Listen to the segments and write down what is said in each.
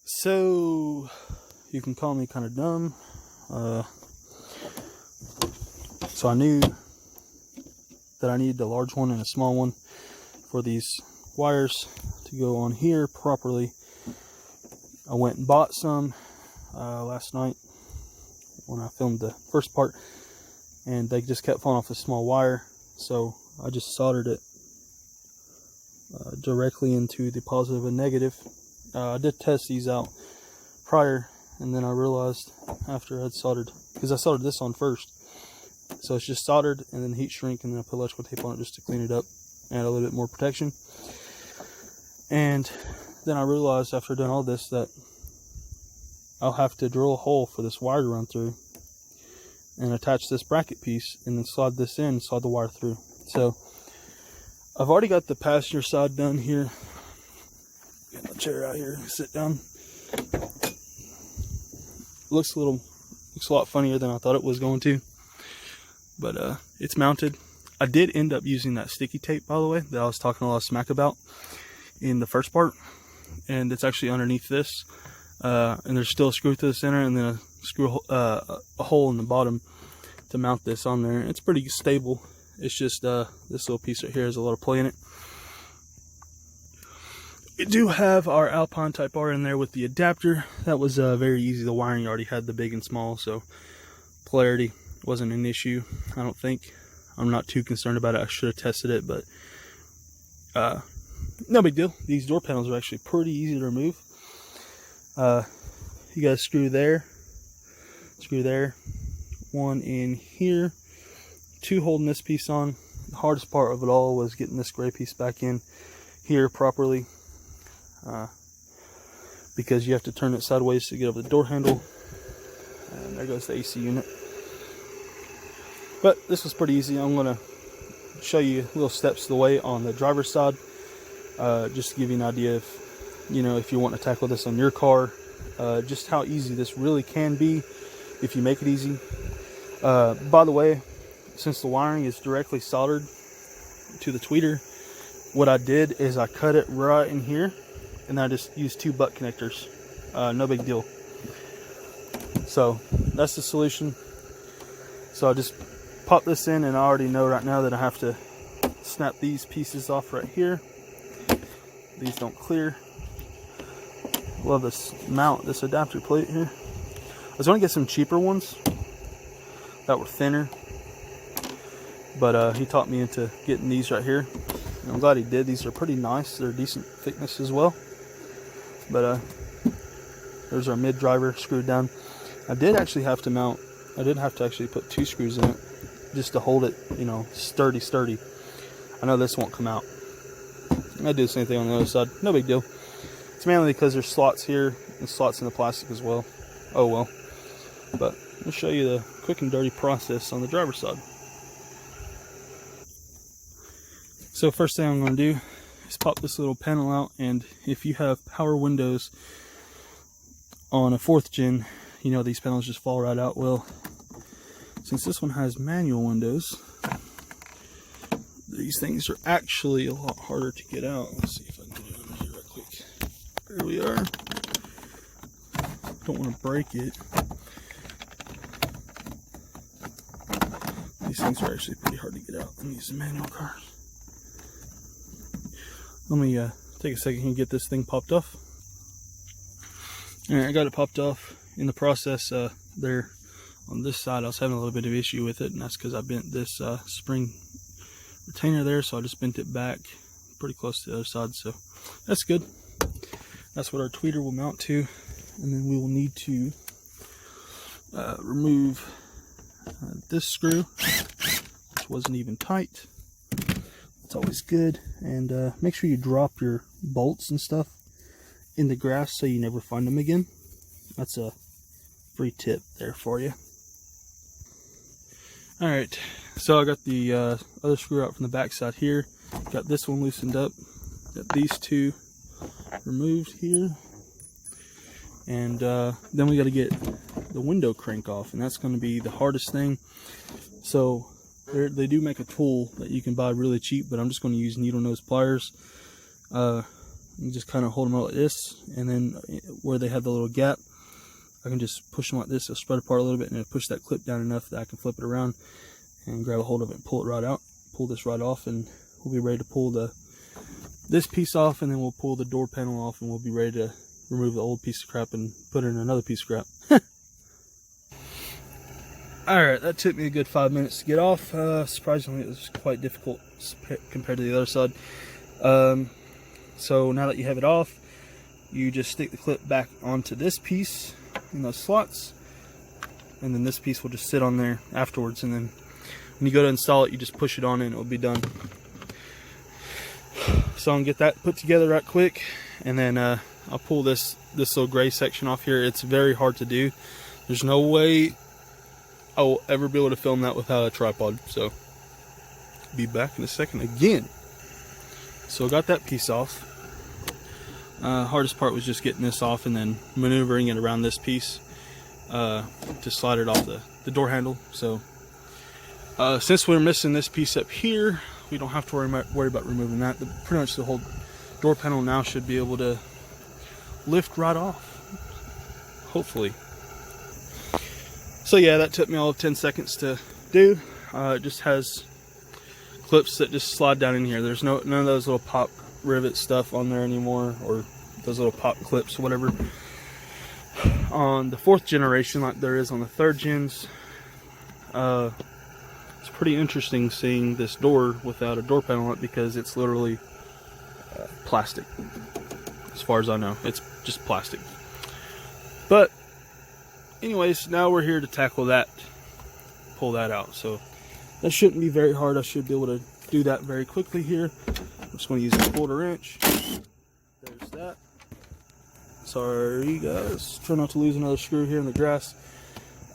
So you can call me kind of dumb. So I knew that I needed a large one and a small one for these wires to go on here properly. I went and bought some last night when I filmed the first part, and they just kept falling off a small wire, so I just soldered it directly into the positive and negative. I did test these out prior, and then I realized after I had soldered, because I soldered this on first, so it's just soldered and then heat shrink, and then I put electrical tape on it just to clean it up, add a little bit more protection. And then I realized after doing all this that I'll have to drill a hole for this wire to run through and attach this bracket piece and then slide this in and slide the wire through. So I've already got the passenger side done here. Get my chair out here, sit down. Looks a lot funnier than I thought it was going to, but it's mounted. I did end up using that sticky tape, by the way, that I was talking a lot of smack about in the first part, and it's actually underneath this, and there's still a screw through the center and then a hole in the bottom to mount this on there. It's pretty stable. It's just this little piece right here has a lot of play in it. We do have our Alpine Type R in there with the adapter. That was very easy. The wiring already had the big and small, so polarity wasn't an issue, I don't think. I'm not too concerned about it. I should have tested it, but no big deal. These door panels are actually pretty easy to remove. You got a screw there, one in here, two holding this piece on. The hardest part of it all was getting this gray piece back in here properly, because you have to turn it sideways to get over the door handle. And there goes the AC unit. But this was pretty easy. I'm going to show you little steps of the way on the driver's side, just to give you an idea of, if you want to tackle this on your car, just how easy this really can be if you make it easy. By the way, since the wiring is directly soldered to the tweeter, what I did is I cut it right in here, and I just used 2 butt connectors. No big deal. So that's the solution. So I just pop this in, and I already know right now that I have to snap these pieces off right here. These don't clear. Love this mount, this adapter plate here. I was going to get some cheaper ones that were thinner, but he taught me into getting these right here, and I'm glad he did. These are pretty nice. They're decent thickness as well. But there's our mid driver screwed down. I did actually have to actually put 2 screws in it just to hold it, sturdy. I know this won't come out. I do the same thing on the other side. No big deal. It's mainly because there's slots here and slots in the plastic as well. Oh well. But I'll show you the quick and dirty process on the driver's side. So first thing I'm going to do is pop this little panel out, and if you have power windows on a 4th gen, these panels just fall right out. Well, since this one has manual windows, these things are actually a lot harder to get out. Let's see if I can get it under here right quick. There we are. Don't want to break it. These things are actually pretty hard to get out in these manual cars. Let me take a second here and get this thing popped off. Alright, I got it popped off. In the process, there on this side, I was having a little bit of issue with it, and that's because I bent this spring retainer there, so I just bent it back pretty close to the other side, so that's good. That's what our tweeter will mount to, and then we will need to remove this screw, which wasn't even tight. It's always good. And make sure you drop your bolts and stuff in the grass so you never find them again. That's a free tip there for you. Alright, so I got the other screw out from the back side here. Got this one loosened up. Got these 2 removed here. And then we got to get the window crank off, and that's going to be the hardest thing. So they do make a tool that you can buy really cheap, but I'm just going to use needle nose pliers. You just kind of hold them out like this, and then where they have the little gap, I can just push them like this. They'll spread apart a little bit, and it'll push that clip down enough that I can flip it around and grab a hold of it and pull it right out. Pull this right off, and we'll be ready to pull this piece off, and then we'll pull the door panel off, and we'll be ready to remove the old piece of crap and put in another piece of crap. Alright, that took me a good 5 minutes to get off. Surprisingly, it was quite difficult compared to the other side. So now that you have it off, you just stick the clip back onto this piece in those slots, and then this piece will just sit on there afterwards, and then when you go to install it, you just push it on and it will be done. So I'm gonna get that put together right quick, and then I'll pull this little gray section off here. It's very hard to do. There's no way I will ever be able to film that without a tripod. So be back in a second again. So I got that piece off. Hardest part was just getting this off and then maneuvering it around this piece to slide it off the door handle. So since we're missing this piece up here, we don't have to worry about removing that. Pretty much the whole door panel now should be able to lift right off, hopefully. So yeah, that took me all of 10 seconds to do. It just has clips that just slide down in here. There's none of those little pop rivet stuff on there anymore, or those little pop clips or whatever on the 4th generation like there is on the 3rd gens. It's pretty interesting seeing this door without a door panel on it, because it's literally plastic. As far as I know, it's just plastic. But anyways, now we're here to tackle that, pull that out. So that shouldn't be very hard. I should be able to do that very quickly here. I'm just going to use a 1/4 inch. There's that. Sorry guys, try not to lose another screw here in the grass.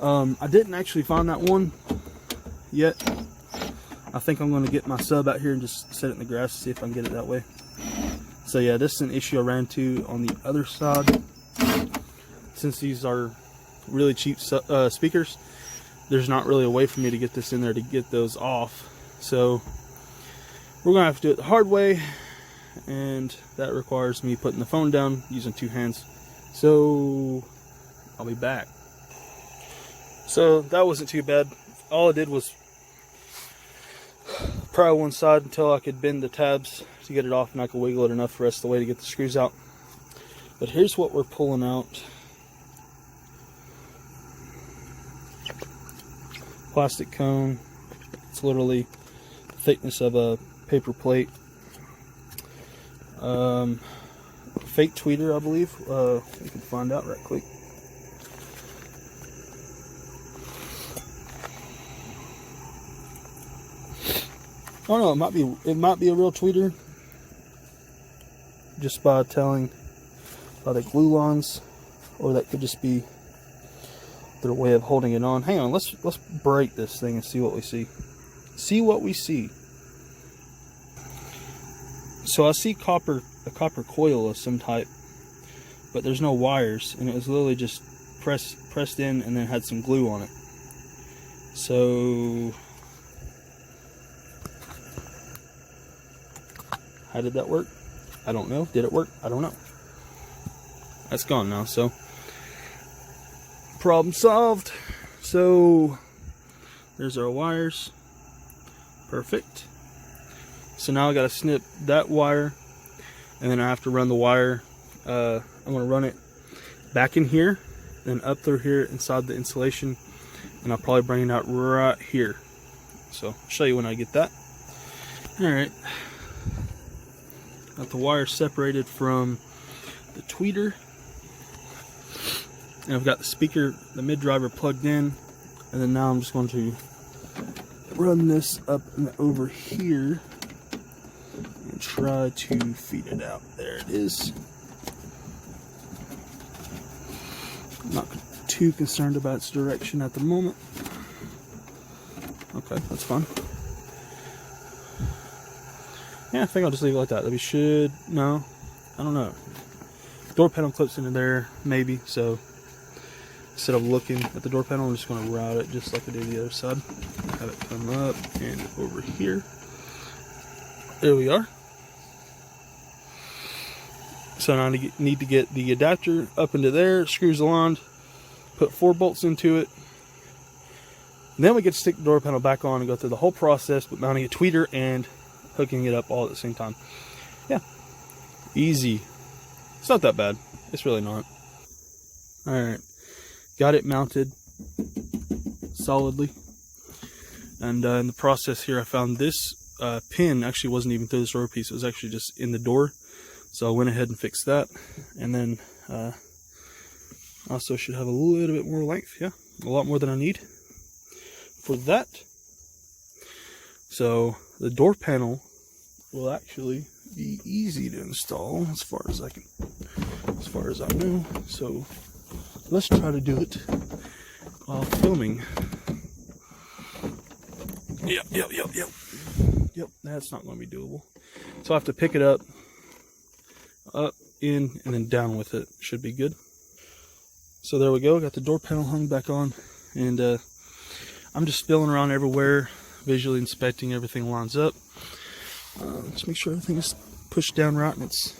I didn't actually find that one yet. I think I'm going to get my sub out here and just set it in the grass, see if I can get it that way. So yeah, this is an issue I ran into on the other side. Since these are really cheap speakers, there's not really a way for me to get this in there to get those off. So we're gonna have to do it the hard way, and that requires me putting the phone down using 2 hands. So I'll be back. So that wasn't too bad. All I did was pry one side until I could bend the tabs to get it off, and I could wiggle it enough the rest of the way to get the screws out. But here's what we're pulling out. Plastic cone. It's literally the thickness of a paper plate. Fake tweeter, I believe. We can find out right quick. Oh no, it might be a real tweeter, just by telling by the glue lines, or that could just be their way of holding it on. Hang on, let's break this thing and see what we see. See what we see. So I see a copper coil of some type, but there's no wires, and it was literally just pressed in and then had some glue on it. So how did that work? I don't know. Did it work? I don't know. That's gone now, so problem solved. So there's our wires. Perfect. So now I gotta snip that wire, and then I have to run the wire. I'm gonna run it back in here, then up through here inside the insulation, and I'll probably bring it out right here. So I'll show you when I get that. Alright. Got the wire separated from the tweeter, and I've got the speaker, the mid driver, plugged in, and then now I'm just going to run this up and over here and try to feed it out. There it is. I'm not too concerned about its direction at the moment. Okay, that's fine. Yeah, I think I'll just leave it like that. We should, no, I don't know. Door panel clips into there, maybe. So instead of looking at the door panel, I'm just going to route it just like I did the other side. Have it come up and over here. There we are. So now I need to get the adapter up into there, screws aligned, put 4 bolts into it. And then we get to stick the door panel back on and go through the whole process with mounting a tweeter and hooking it up all at the same time. Yeah, easy. It's not that bad. It's really not. Alright, got it mounted solidly. And in the process here, I found this pin actually wasn't even through this door piece. It was actually just in the door. So I went ahead and fixed that. And then also should have a little bit more length. Yeah, a lot more than I need for that. So the door panel will actually be easy to install as far as I know. So let's try to do it while filming. Yep, that's not going to be doable. So I have to pick it up, in, and then down with it. Should be good. So there we go. Got the door panel hung back on, and I'm just feeling around everywhere, visually inspecting everything lines up. Just make sure everything is pushed down right and it's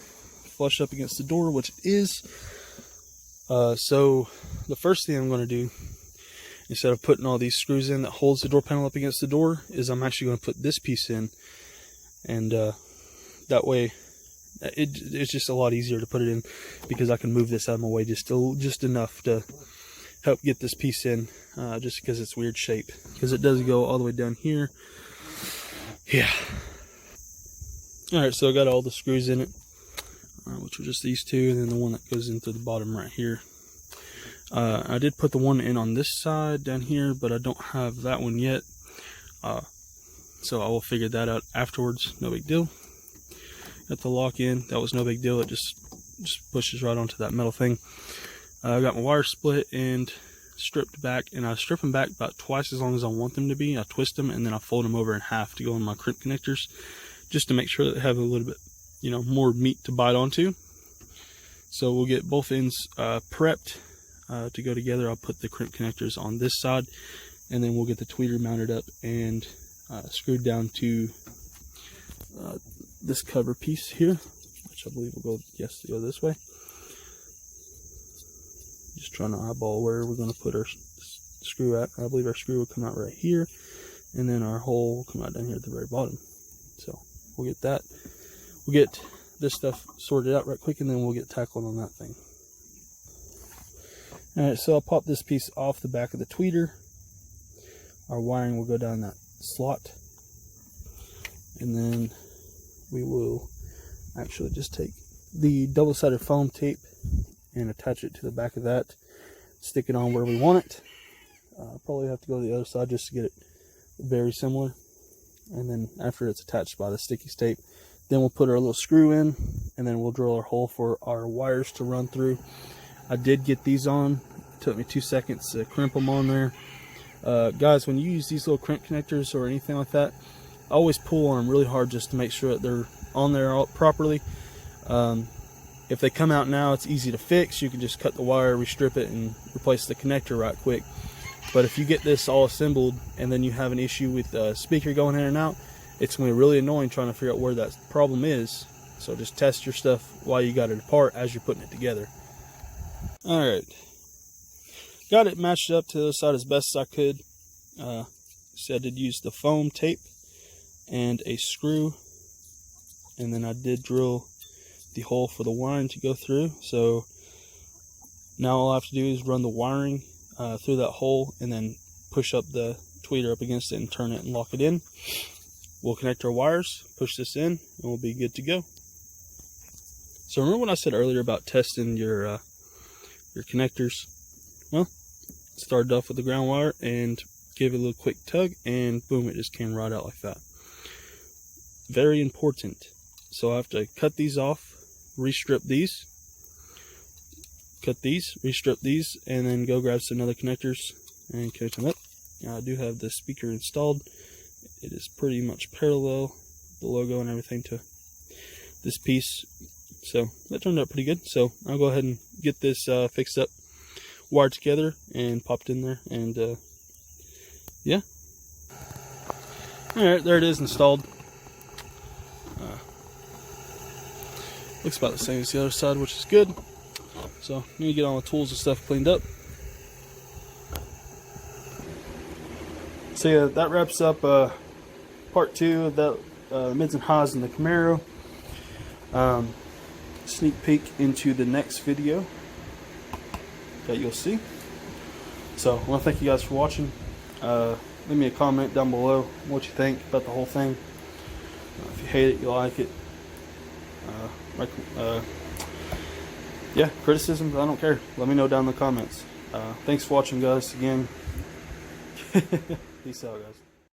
flush up against the door, which it is. So the first thing I'm going to do, instead of putting all these screws in that holds the door panel up against the door, is I'm actually going to put this piece in, and that way it's just a lot easier to put it in, because I can move this out of my way just enough to help get this piece in, just because it's weird shape, because it does go all the way down here. Yeah. Alright, so I got all the screws in it, which are just these two, and then the one that goes into the bottom right here. I did put the one in on this side down here, but I don't have that one yet, so I will figure that out afterwards. No big deal. Got the lock in. That was no big deal. It just pushes right onto that metal thing. I got my wires split and stripped back, and I strip them back about twice as long as I want them to be. I twist them and then I fold them over in half to go in my crimp connectors, just to make sure that they have a little bit, more meat to bite onto. So we'll get both ends prepped to go together. I'll put the crimp connectors on this side, and then we'll get the tweeter mounted up and screwed down to this cover piece here, which I believe will go this way. Just trying to eyeball where we're going to put our screw at. I believe our screw will come out right here, and then our hole will come out down here at the very bottom. So we'll get that. We'll get this stuff sorted out right quick, and then we'll get tackling on that thing. Alright, so I'll pop this piece off the back of the tweeter. Our wiring will go down that slot, and then we will actually just take the double-sided foam tape and attach it to the back of that, stick it on where we want it. Probably have to go to the other side just to get it very similar, and then after it's attached by the sticky tape, then we'll put our little screw in, and then we'll drill our hole for our wires to run through. I did get these on. It took me 2 seconds to crimp them on there. Guys, when you use these little crimp connectors or anything like that, I always pull on them really hard just to make sure that they're on there properly. If they come out now, it's easy to fix. You can just cut the wire, restrip it, and replace the connector right quick. But if you get this all assembled and then you have an issue with the speaker going in and out, it's going to be really annoying trying to figure out where that problem is. So just test your stuff while you got it apart as you're putting it together. Alright, got it matched up to the other side as best as I could. So I did use the foam tape and a screw, and then I did drill the hole for the wiring to go through. So now all I have to do is run the wiring through that hole, and then push up the tweeter up against it and turn it and lock it in. We'll connect our wires, push this in, and we'll be good to go. So remember what I said earlier about testing your connectors? Well, started off with the ground wire and gave it a little quick tug, and boom, it just came right out like that. Very important. So I have to cut these off, restrip these, cut these, restrip these, and then go grab some other connectors and connect them up. Now I do have the speaker installed. It is pretty much parallel, the logo and everything, to this piece. So that turned out pretty good. So I'll go ahead and get this fixed up, wired together, and popped in there, and yeah. Alright, there it is installed. Looks about the same as the other side, which is good. So need to get all the tools and stuff cleaned up. So yeah, that wraps up part 2 of that mids and highs in the Camaro. Sneak peek into the next video that you'll see. So I want to thank you guys for watching. Leave me a comment down below what you think about the whole thing. If you hate it, you like it. Yeah, criticisms, I don't care. Let me know down in the comments. Thanks for watching, guys. Again, peace out, guys.